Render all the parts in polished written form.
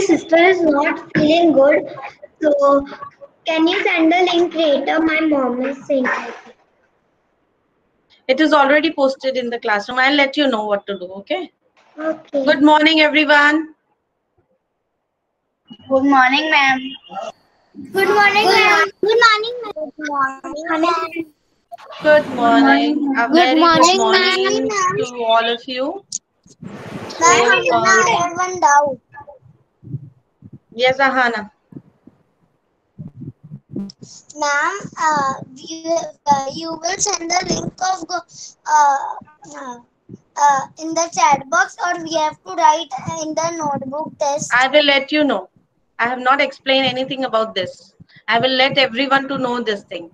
sister is not feeling good. So can you send the link later? My mom is saying. It is already posted in the classroom. I'll let you know what to do, okay? Okay. Good morning, everyone. Good morning, ma'am. Good morning, ma'am. Good morning, ma'am. Good morning. Good morning. A Good very good morning, morning ma'am. to all of you. Ma'am, So, I have one doubt. yes, Ahana. Ma'am, you will send the link of in the chat box, or we have to write in the notebook test. I will let you know. I have not explained anything about this. I will let everyone to know this thing.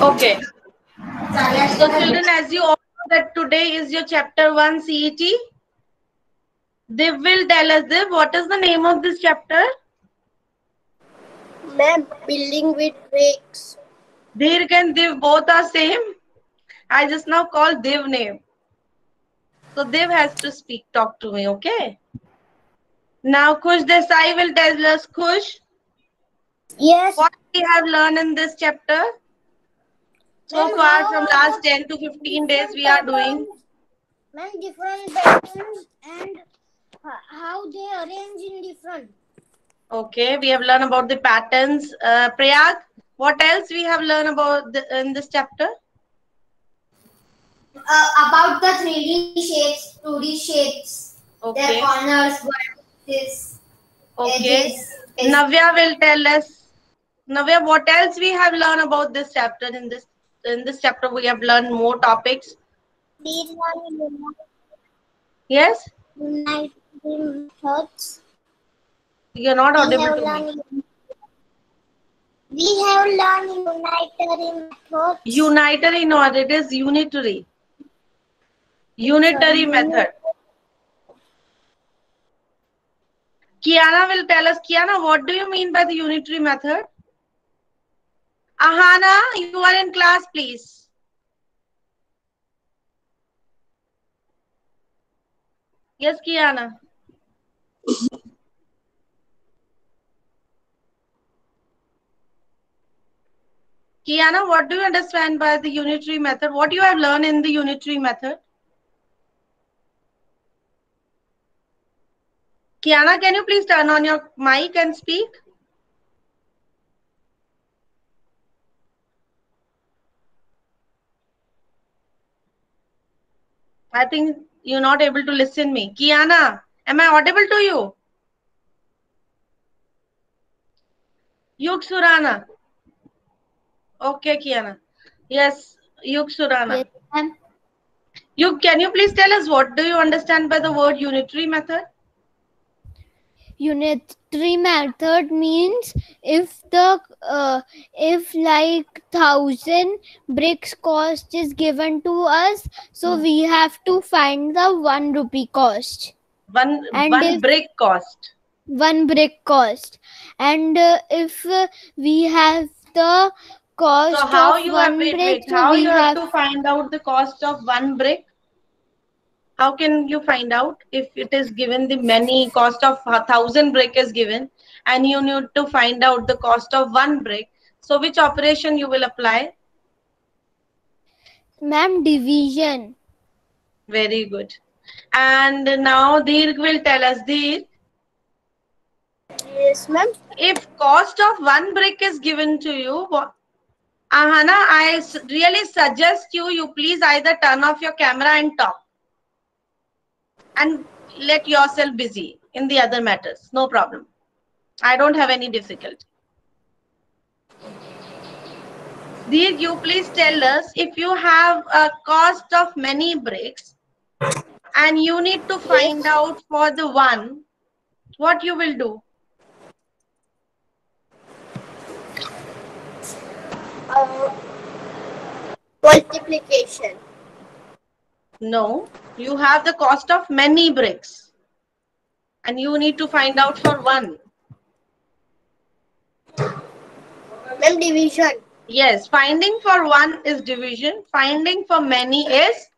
Okay. So, children, as you all know that today is your chapter 1 CET. They will tell us, Dev, what is the name of this chapter? Ma'am, building with bricks. Dirk and Dev both are same. I just now called Dev name. So Dev has to speak, talk to me, okay? Now Khush Desai will tell us, Khush, Yes. what we have learned in this chapter. So Ma'am, far how from are last the 10 to 15 days different we are doing. patterns? Ma'am, different patterns and how they arrange in different. Okay, we have learned about the patterns. Prayag, what else we have learned about in this chapter? About the 3D shapes, 2D shapes, their Okay, corners, vertices, okay. edges. Navya will tell us. Navya, what else we have learned about this chapter? In this chapter, we have learned more topics. These are Yes, unite methods. you're not We audible have to me. learned we have learned unitary methods. Unitary, no, it is unitary. Unitary method. Kiana will tell us. Kiana, what do you mean by the unitary method? Ahana, you are in class, please. Yes, Kiana. Kiana, what do you understand by the unitary method? What you have learned in the unitary method? Kiana, can you please turn on your mic and speak? I think you're not able to listen me. Kiana, am I audible to you? Yuk Surana. Okay, Kiana. Yes, Yuk Surana. Yes, ma'am. Yuk, can you please tell us what do you understand by the word unitary method? Unitary method means if like 1,000 bricks cost is given to us, so we have to find the 1 rupee cost. One brick cost. 1 brick cost, and if we have the cost So how of you have 1 brick, so how we you have have to find out the cost of one brick? How can you find out if it is given the many cost of 1,000 brick is given and you need to find out the cost of one brick? So which operation you will apply? ma'am, division. Very good. And now Dirk will tell us, Dirk, Yes, ma'am. if cost of one brick is given to you, Ahana, I really suggest you please either turn off your camera and talk and let yourself busy in the other matters. No problem. I don't have any difficulty. Dear, you please tell us if you have a cost of many bricks and you need to find out for the one, what you will do? Multiplication. No, you have the cost of many bricks and you need to find out for one. Ma'am, division. Yes, finding for one is division. Finding for many is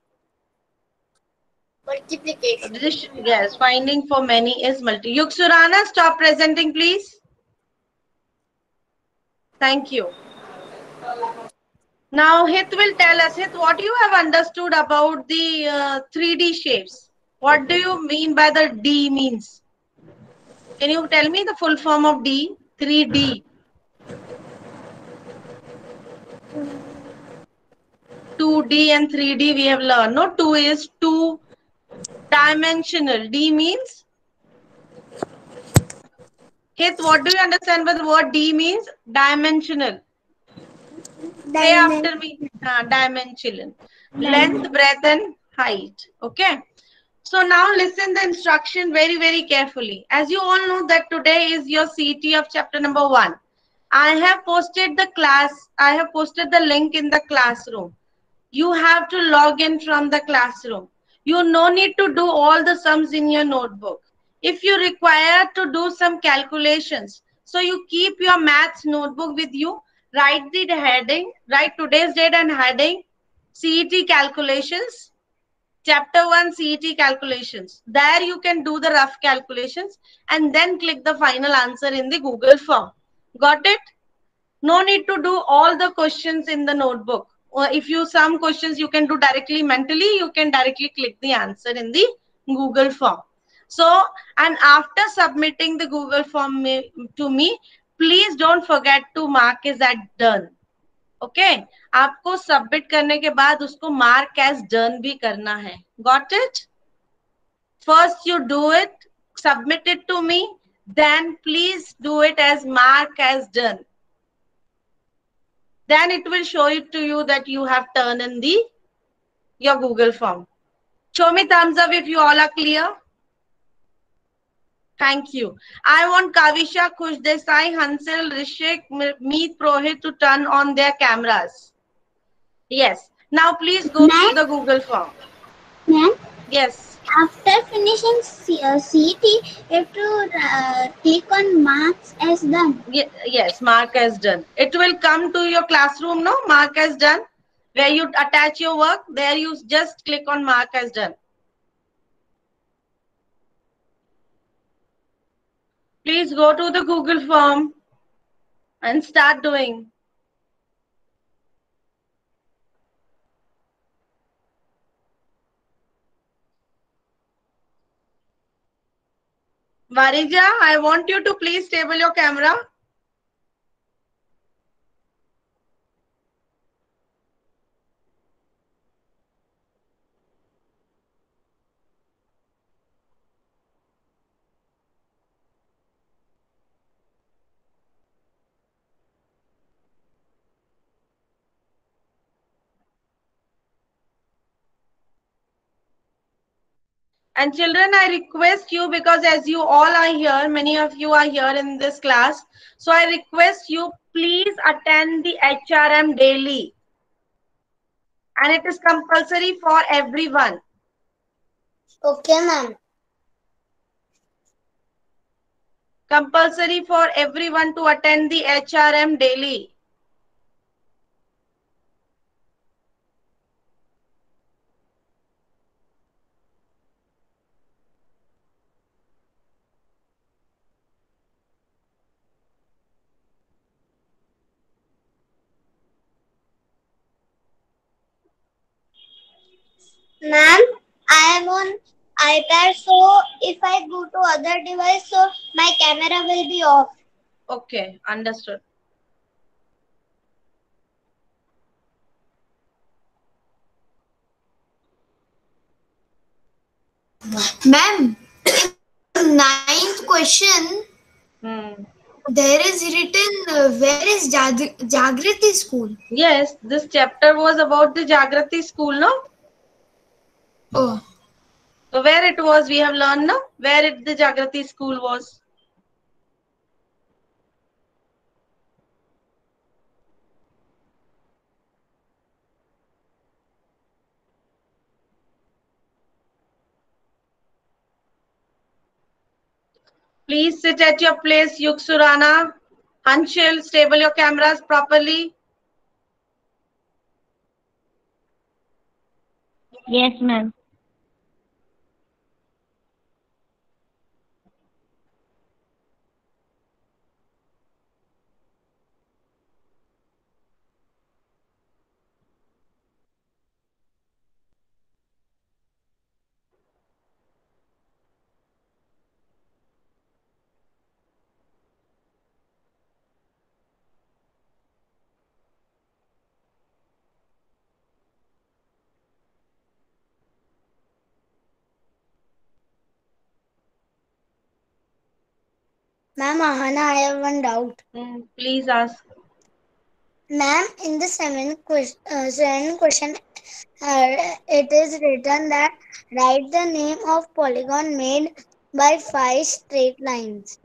Multiplication. yes. Finding for many is multi. Yuksurana, stop presenting, please. Thank you. Now Hit will tell us, Hit, what you have understood about the 3D shapes. What do you mean by the D means? Can you tell me the full form of D? 3D. 2D and 3D we have learned. No, 2 is two dimensional. D means? Hit, what do you understand by the word D means? Dimensional. Say after me. Dimensional. Length, breadth and height. Okay. So now listen the instruction very, very carefully. As you all know that today is your CT of chapter number 1. I have posted the link in the classroom. You have to log in from the classroom. You no need to do all the sums in your notebook. If you require to do some calculations, so you keep your maths notebook with you, write the heading, write today's date and heading, CET calculations, chapter 1 CET calculations. There you can do the rough calculations and then click the final answer in the Google form. Got it? No need to do all the questions in the notebook. Or if you some questions you can do directly mentally, you can directly click the answer in the Google form. So, and after submitting the Google form to me, please don't forget to mark is that done. Okay आपको submit करने के बाद उसको mark as done भी करना है. Got it? First you do it, submit it to me, then please do it as mark as done. Then it will show it to you that you have turned in your Google form. Show me thumbs up if you all are clear. Thank you. I want Kavisha, Khush Desai, Hansel, Rishik, Meet, Prohit to turn on their cameras. Yes. Now please go to the Google form. Ma'am, Yes. after finishing CET, you have to click on marks as done. Yes, mark as done. It will come to your classroom, no? Mark as done. Where you attach your work, there you just click on mark as done. Please go to the Google form and start doing. Varija, I want you to please stable your camera. And children, I request you, because as you all are here, many of you are here in this class. So I request you, please attend the HRM daily. And it is compulsory for everyone. Okay, ma'am. Compulsory for everyone to attend the HRM daily. Ma'am, I am on iPad, so if I go to other device, so my camera will be off. Okay, understood. Ma'am, ninth question, there is written where is Jagrati school? Yes, this chapter was about the Jagrati school, no? Oh, So where it was, we have learned, no? Where the Jagrati school was. Please sit at your place, Yuksurana. Anshul, stable your cameras properly. Yes, ma'am. Ma'am, Ahana, I have one doubt. Please ask. Ma'am, in the seventh question, it is written that write the name of polygon made by 5 straight lines.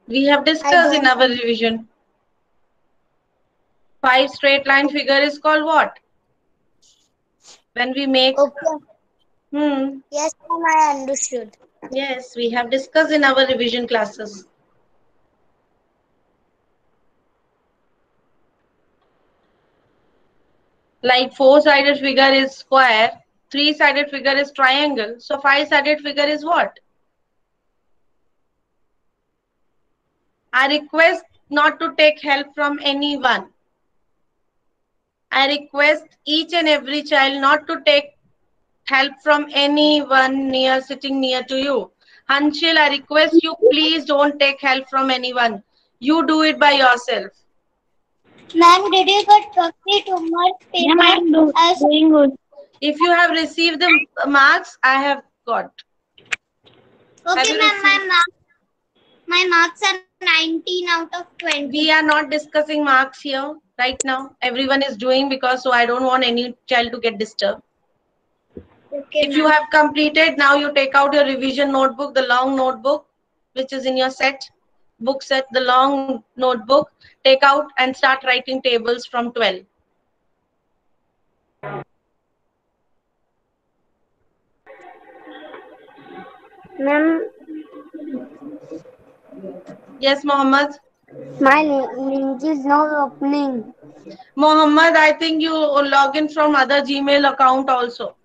We have I discussed in don't. our revision. 5 straight line figure is called what? When we make. Okay. Yes, ma'am, I understood. Yes, we have discussed in our revision classes. Like 4-sided figure is square, 3-sided figure is triangle. So 5-sided figure is what? I request not to take help from anyone. I request each and every child not to take help from anyone sitting near to you. Hanshil, I request you, please don't take help from anyone. You do it by yourself. Ma'am, did you get 52 marks paper? Ma'am, I'm doing good. If you have received the marks, I have got. Okay, ma'am, my marks are 19 out of 20. We are not discussing marks here right now. Everyone is doing because so I don't want any child to get disturbed. Okay, if you have completed, now you take out your revision notebook, the long notebook, which is in your book set, the long notebook, take out and start writing tables from 12. Ma'am, Yes, Mohammed. my link is not opening. Mohammed, I think you log in from other Gmail account also.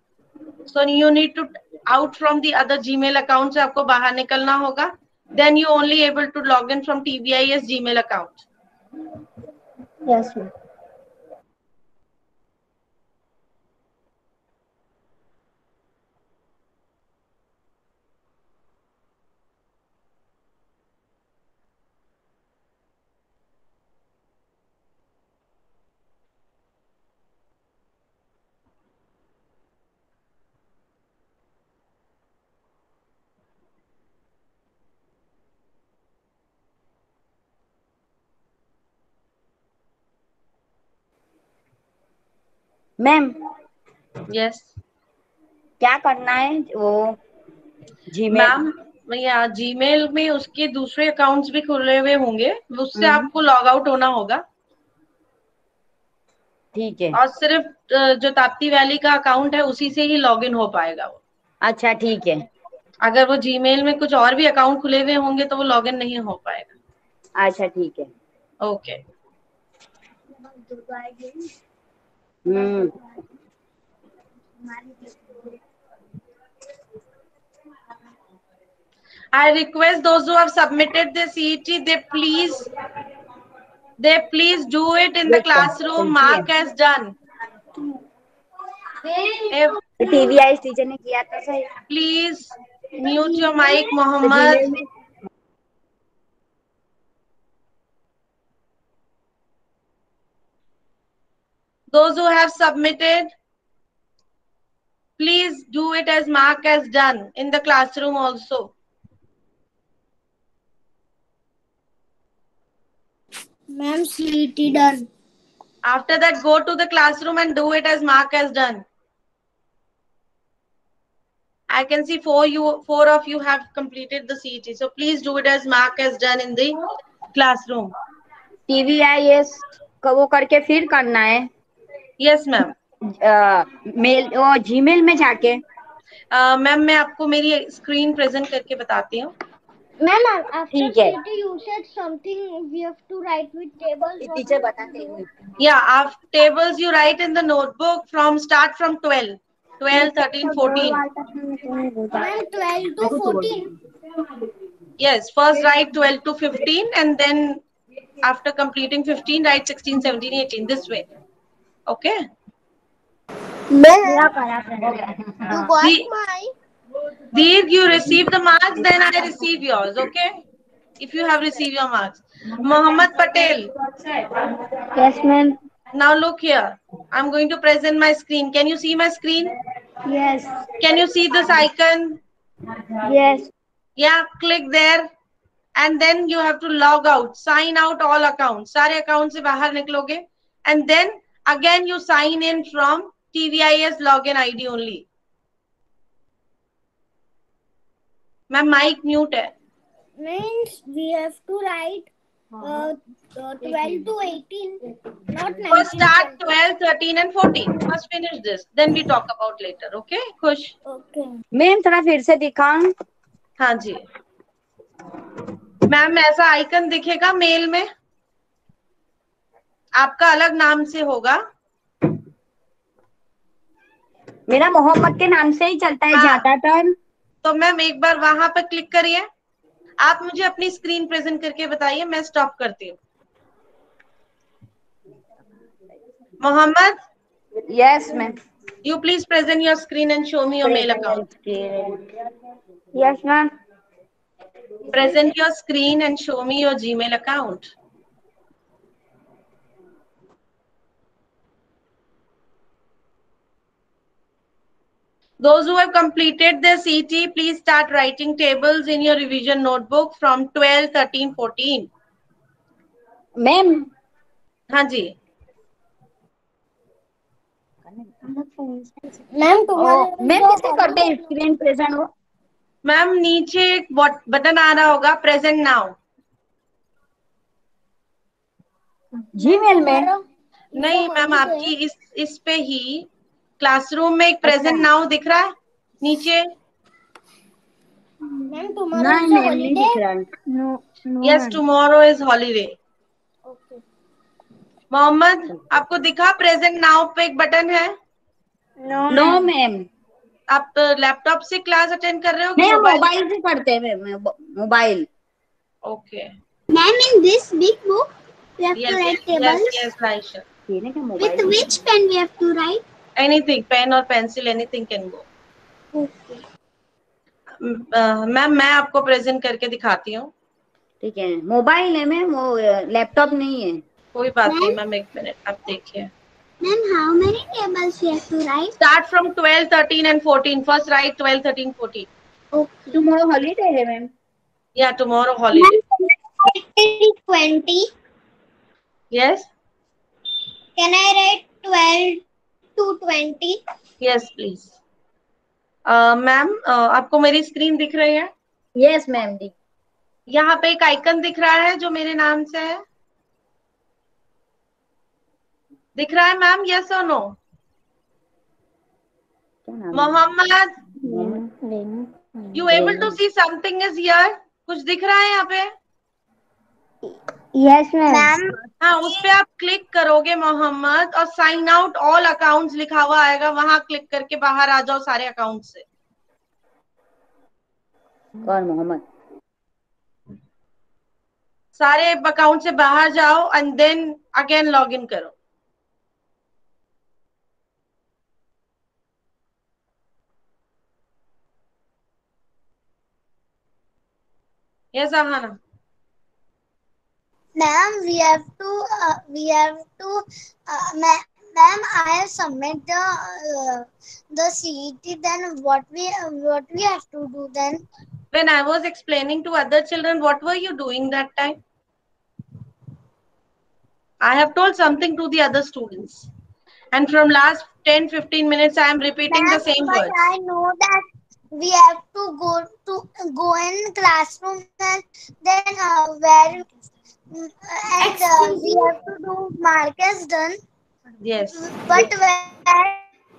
So you need to out from the other Gmail account से आपको बाहर निकलना होगा. Then you only able to log in from TVIS Gmail account. Yes, ma'am. Ma'am Yes. क्या करना है वो Gmail? Ma'am भैया जीमेल में उसके दूसरे अकाउंट्स भी खुले हुए होंगे, उससे आपको लॉग आउट होना होगा. ठीक है. और सिर्फ जो ताप्ती वैली का अकाउंट है उसी से ही लॉग इन हो पाएगा वो. अच्छा ठीक है. अगर वो जीमेल में कुछ और भी अकाउंट खुले हुए होंगे तो वो लॉग इन नहीं हो पाएगा. अच्छा ठीक है. Okay. I request those who have submitted the CET, they please do it in the classroom. Mark as done. TVIS teacher ने किया था सही. Please mute your mic, Mohammed. Those who have submitted, please do it as mark as done in the classroom also. Ma'am, CET done. After that, go to the classroom and do it as mark as done. I can see four of you have completed the CET. So please do it as mark as done in the classroom. TVIS का वो करके फिर करना है. Yes, ma'am. Mail वो Gmail में जाके. Ma'am मैं आपको मेरी स्क्रीन प्रेजेंट करके बताती हूँ. Ma'am, after CET you said something we have to write with tables. Teacher बताते हैं. Yeah, after tables you write in the notebook from start from 12. 12, 13, 14. Ma'am, 12 to 14. Yes, first write 12 to 15 and then after completing 15 write 16, 17, 18 this way. Okay? Ma'am, you got my. Deer, you receive the marks, then I receive yours. Okay? If you have received your marks. Mohammed Patel. Yes, ma'am. Now look here. I'm going to present my screen. Can you see my screen? Yes. Can you see this icon? Yes. Yeah, click there. And then you have to log out, sign out all accounts. सारे accounts से बाहर निकलोगे. And then again you sign in from TVIS login ID only. Ma'am, mic mute है. Means we have to write 12 to 18, not 19. First start 12, 13 and 14. First finish this. Then we talk about later. Okay? खुश? Okay. Ma'am थोड़ा फिर से दिखाऊं? हाँ जी. Ma'am ऐसा icon दिखेगा mail में. आपका अलग नाम से होगा. मेरा मोहम्मद के नाम से ही चलता है हाँ. ज्यादातर. तो मैम एक बार वहां पर क्लिक करिए. आप मुझे अपनी स्क्रीन प्रेजेंट करके बताइए. मैं स्टॉप करती हूँ. Mohammad, Yes, ma'am. you please present your screen and show me your mail account. Yes, ma'am. Present your screen and show me your Gmail account. Those who have completed their CT, please start writing tables in your revision notebook from 12, 13, 14. Ma'am. हाँ जी. Ma'am मैं कैसे करते हैं screen present हो? Ma'am नीचे एक button आ रहा होगा, प्रेजेंट नाउ. जीमेल में? नहीं मैम, आपकी इस पे ही क्लासरूम में एक प्रेजेंट नाउ दिख रहा है नीचे. मैम नहीं दिख रहा. Yes, tomorrow is holiday. Mohammad, आपको दिखा प्रेजेंट नाउ पे एक बटन है? No ma'am. आप लैपटॉप से क्लास अटेंड कर रहे हो? नहीं, मोबाइल से करते हैं. Mobile. Okay. Ma'am, in this big book, we have Yes, to write yes, tables. yes, Raisha. With which pen we have to write? Anything, pen or pencil, anything can go. Okay. Ma'am मैं आपको present करके दिखाती हूँ. ठीक है. Mobile है ma'am, वो laptop नहीं है. कोई बात नहीं मैम, एक मिनट आप देखिए. Ma'am, how many tables we have to write? Start from 12, 13 and 14. First write 12, 13, 14. Okay. Tomorrow holiday है ma'am. Yeah, tomorrow holiday. Ma'am, can I write 20? Yes. Can I write 12 to 20? Yes, please. Ma'am आपको मेरी screen दिख रही है? Yes ma'am. यहाँ पे एक icon दिख रहा है जो मेरे नाम से है. दिख रहा है मैम? यस और no? Mohammad, you able to see something is here? कुछ दिख रहा है यहाँ पे? Yes, ma'am. हाँ, उस पे आप क्लिक करोगे मोहम्मद और साइन आउट ऑल अकाउंट्स लिखा हुआ आएगा. वहां क्लिक करके बाहर आ जाओ सारे अकाउंट से. कौन मोहम्मद? सारे अकाउंट से बाहर जाओ and then again log in करो. Yes, Ahana. Ma'am, ma'am, I have submit the CET. Then what we have to do then? When I was explaining to other children, what were you doing that time? I have told something to the other students, and from last 10-15 minutes, I am repeating the same words. I know that we have to go in classroom and then where and we have to do mark as done. Yes. But where,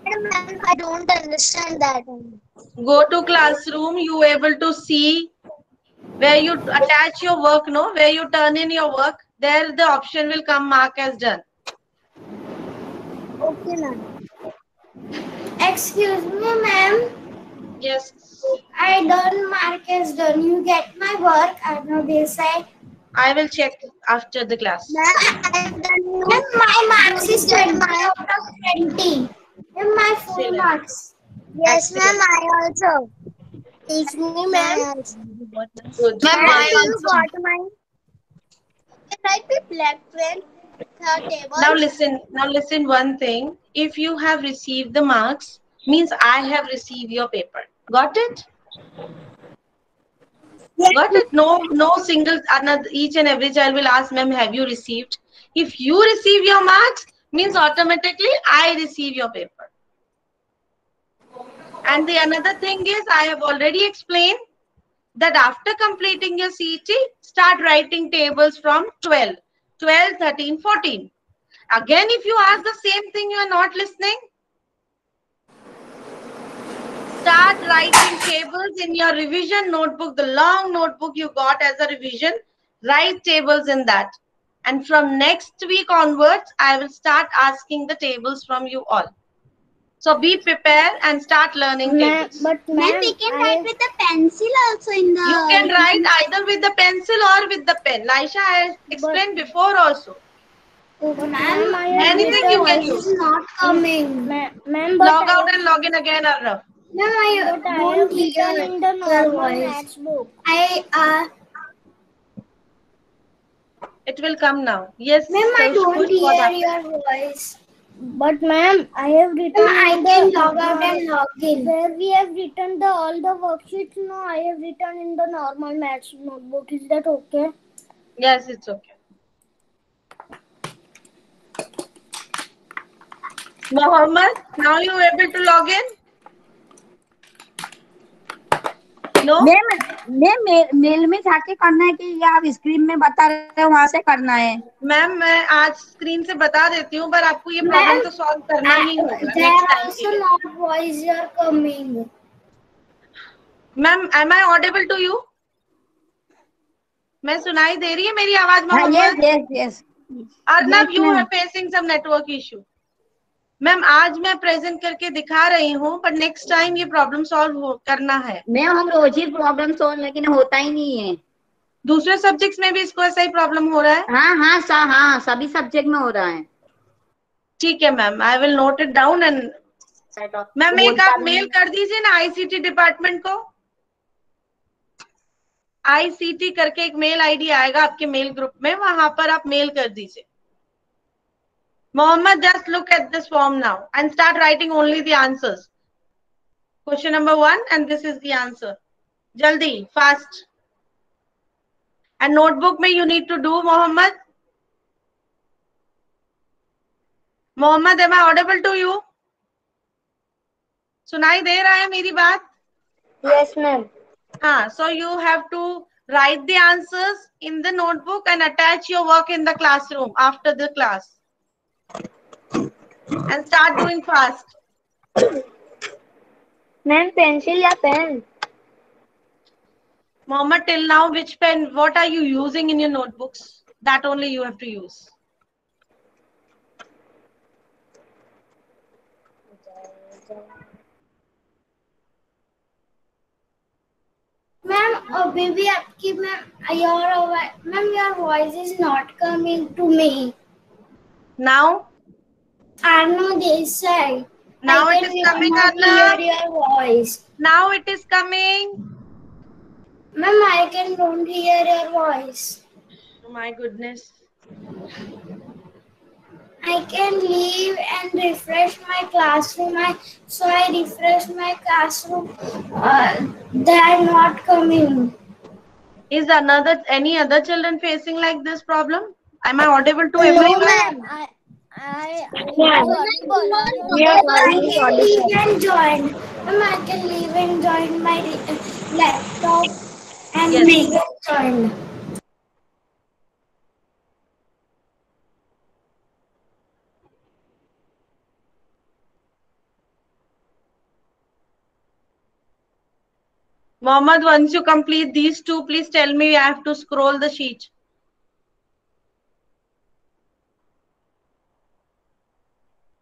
ma'am, I don't understand that. Go to classroom. You able to see where you attach your work, no? Where you turn in your work. There the option will come mark as done. Okay, ma'am. Excuse me, ma'am. Yes. I done mark is done. You get my work. I know they say. I will check after the class. Ma'am, my marks is 20 out of 20. Ma'am, my full Excellent. marks. Yes, ma'am, Excellent. I also. Excuse me, Mine ma'am. also. Good. Ma'am, Ma'am, I do you also. got mine? Can I be black pen? Now Tables? listen. Now listen. One thing. If you have received the marks, means I have received your paper. Got it? Got it? No single. Another each and every child will ask, ma'am, have you received? If you receive your marks, means automatically I receive your paper. And the another thing is, I have already explained that after completing your CET, start writing tables from 12, 13, 14. Again, if you ask the same thing, you are not listening. Start writing tables in your revision notebook, the long notebook you got as a revision. Write tables in that. And from next week onwards, I will start asking the tables from you all. So be prepared and start learning tables. But ma'am, We can write with a pencil also in the. You can write either with the pencil or with the pen. Laisha, I explained before also. Ma'am, Anything you can use. not coming. Ma'am, Log out and log in again, Arnav. Ma'am, I don't hear in the your normal voice. maths book. It will come now. Yes, Ma'am, I don't Kush, hear what happened? your voice. But ma'am, I have written Ma'am, I can log out and log in. where we have written all the worksheets. No, I have written in the normal maths notebook. Is that okay? Yes, it's okay. Mohammed, now you able to log in? No? Mail में जाके करना है कि या आप screen में बता रहे हो वहां से करना है? मैम मैं आज स्क्रीन से बता देती हूँ, पर आपको ये प्रॉब्लम तो सॉल्व करना ही होगा नेक्स्ट टाइम के लिए। not voice are coming. Ma'am am I audible to you? मैं सुनाई दे रही है मेरी आवाज Mohammad? yes. Arnab, you are facing some network issue. Ma'am आज मैं प्रेजेंट करके दिखा रही हूँ, पर नेक्स्ट टाइम ये प्रॉब्लम सॉल्व करना है। मैम हम रोज ही प्रॉब्लम सॉल्व, लेकिन होता ही नहीं है। दूसरे सब्जेक्ट्स में भी इसको ऐसा ही प्रॉब्लम हो रहा है? हाँ, सभी सब्जेक्ट में हो रहा है। ठीक है ma'am, I will note it down and ma'am एक आप मेल कर दीजिए ना आईसीटी डिपार्टमेंट को। आईसीटी करके एक मेल आईडी आएगा आपके मेल ग्रुप में, वहां पर आप मेल कर दीजिए। Mohammed, just look at this form now and start writing only the answers. Question number 1 and this is the answer. Jaldi, fast. And notebook mein you need to do, Mohammed. Mohammed, am I audible to you? सुनाई दे रहा है मेरी बात? Yes, ma'am. हाँ, so you have to write the answers in the notebook and attach your work in the classroom after the class. And start doing fast. Ma'am, pencil या pen? Mohammed, till now, which pen, what are you using in your notebooks? That only you have to use. Ma'am, baby, आपकी ma'am, your voice is not coming to me. Now? I know this side. Now it is coming, hear your voice. Now it is coming. Ma'am, I don't hear your voice. Oh my goodness. I can leave and refresh my classroom. So I refresh my classroom. They are not coming. Is any other children facing like this problem? Am I audible to everyone? I can leave and join. Ma'am, I can leave and join my laptop and make it join. Mohammed, once you complete these two, please tell me I have to scroll the sheet.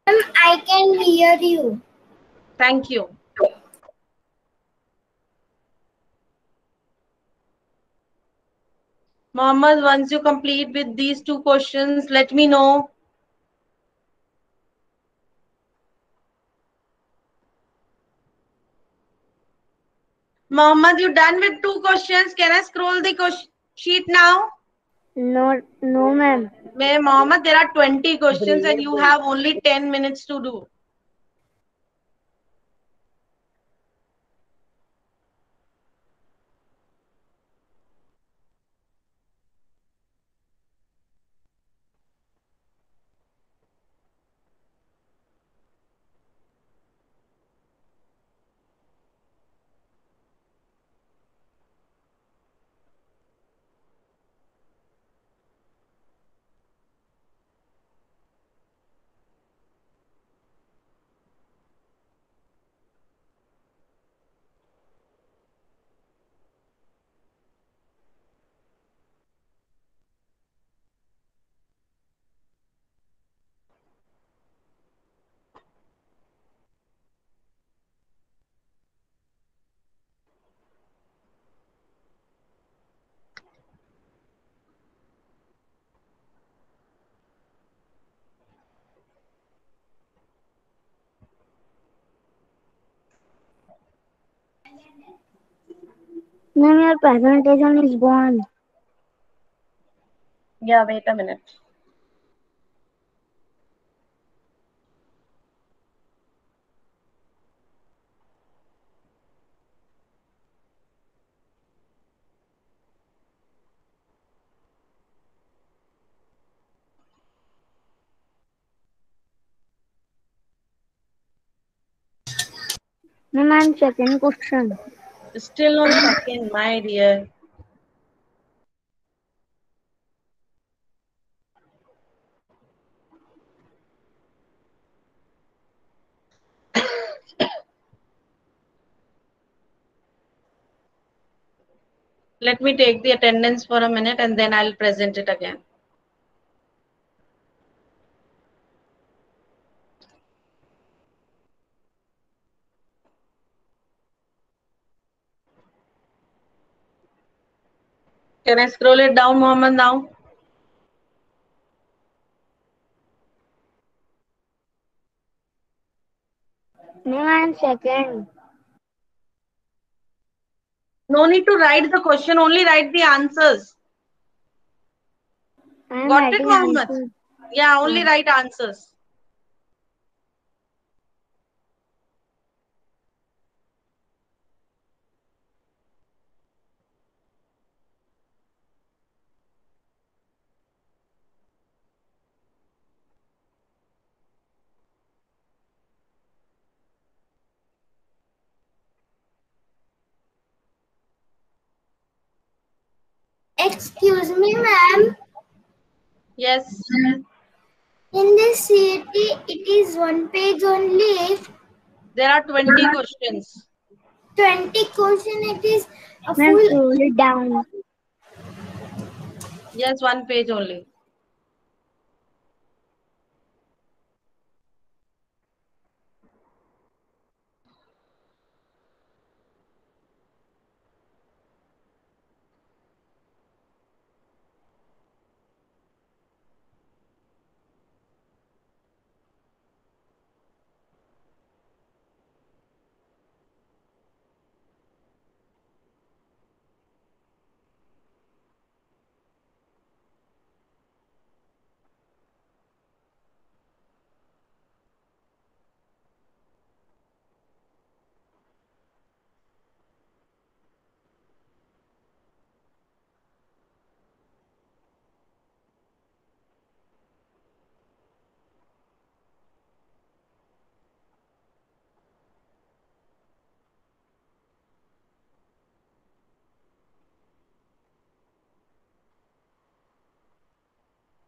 I can hear you. Thank you. Mohammed, once you complete with these two questions, let me know. Mohammed, you done with two questions? Can I scroll the question sheet now? No, no, ma'am. Mohammed, there are 20 questions and you have only 10 minutes to do. Ma'am, your presentation is gone. Yeah, wait a minute. Ma'am, I'm second question. Still on second, my dear. Let me take the attendance for a minute and then I'll present it again. Can I scroll it down, Mohammed, now? Ma'am, I'm second. No need to write the question, only write the answers. I'm Got it, writing Mohammed? answer. Yeah, only write answers. Excuse me, ma'am. Yes. In this CET, it is one page only. There are 20 questions. 20 question. It is a Ma'am, full. scroll it down. Yes, one page only.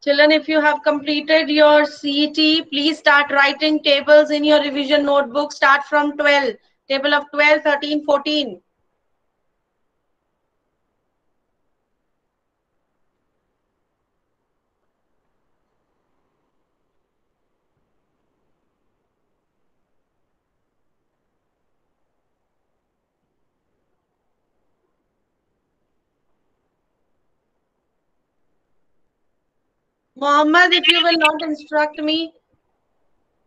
Children, if you have completed your CET, please start writing tables in your revision notebook. Start from 12. Table of 12, 13, 14. Mohammed, if you will not instruct me,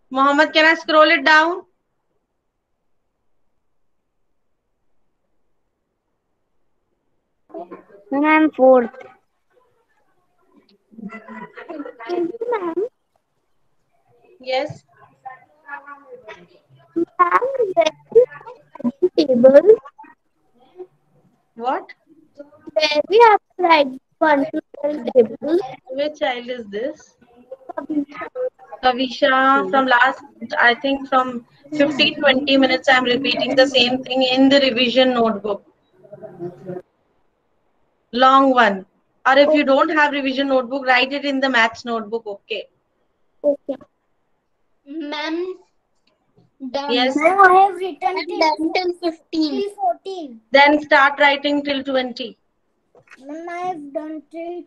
Mohammed, can I scroll it down? Ma'am, I'm fourth. Ma'am, Yes. ma'am, where is my table? What? Where we have to write 1 to 12 table? Which child is this? Kabisha. Kavisha, from last, I think from 15-20 minutes, I'm repeating the same thing in the revision notebook. Long one. Or if you don't have revision notebook, write it in the maths notebook, okay? Okay. Ma'am, done. Yes. Ma'am, I have written I'm till done till 15. 14. Then start writing till 20. Ma'am, I have done till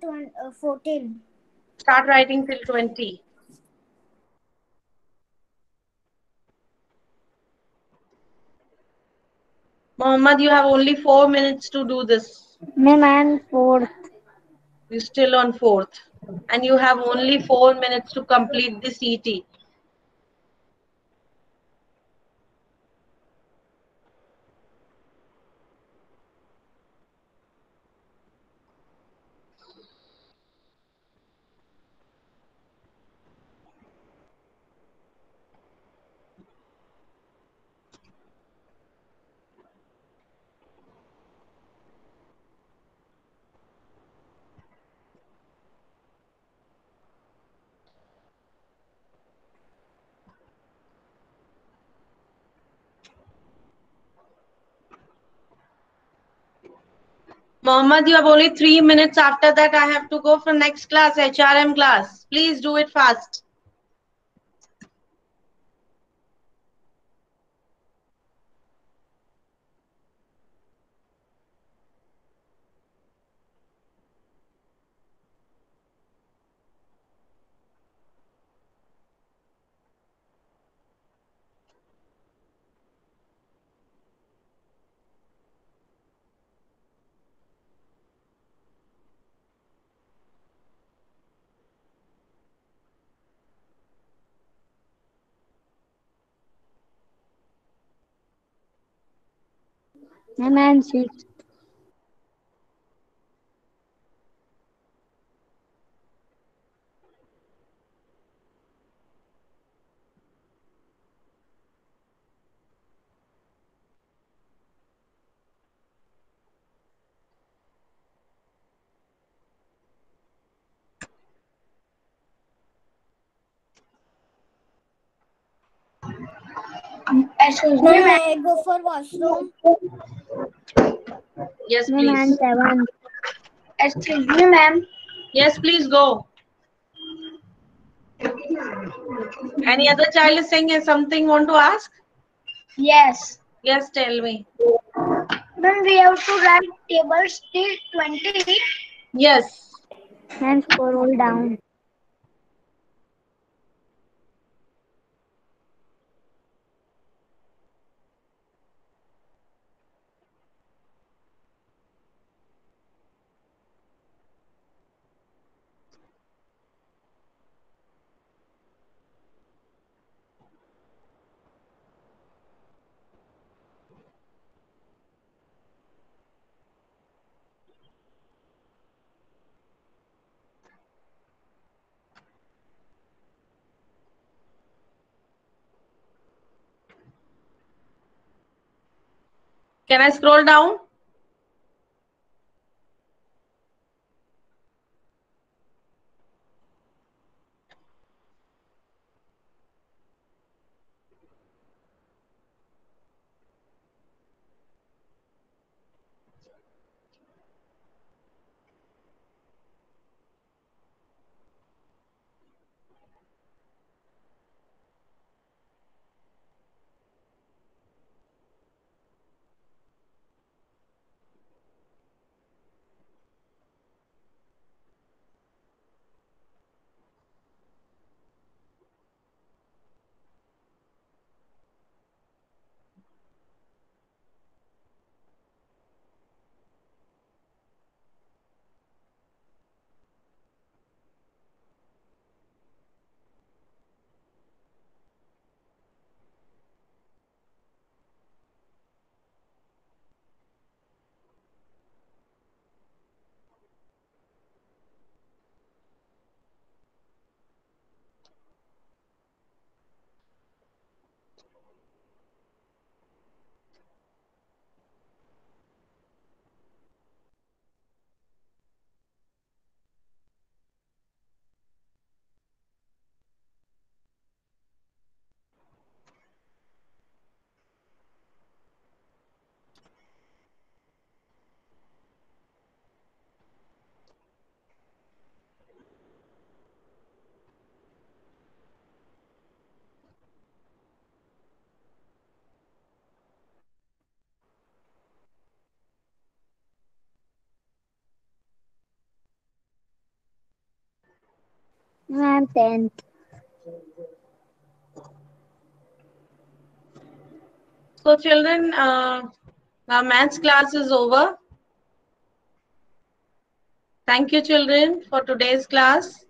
14. Start writing till 20. Mohammed, you have only 4 minutes to do this. Ma'am, I'm fourth. You're still on fourth. And you have only 4 minutes to complete the CT. Mohammed, you have only 3 minutes. After that, I have to go for next class, HRM class. Please do it fast. Ma'am, I'm sixth. Excuse me, may I go for washroom? Yes, Ma'am, I'm please. seventh. Excuse me, ma'am. Yes, please go. Any other child is saying something want to ask? Yes. Yes, tell me. Then we have to write tables till 20. Yes. Ma'am, scroll down. Can I scroll down? Ma'am, 10th. So children, our maths class is over. Thank you children for today's class.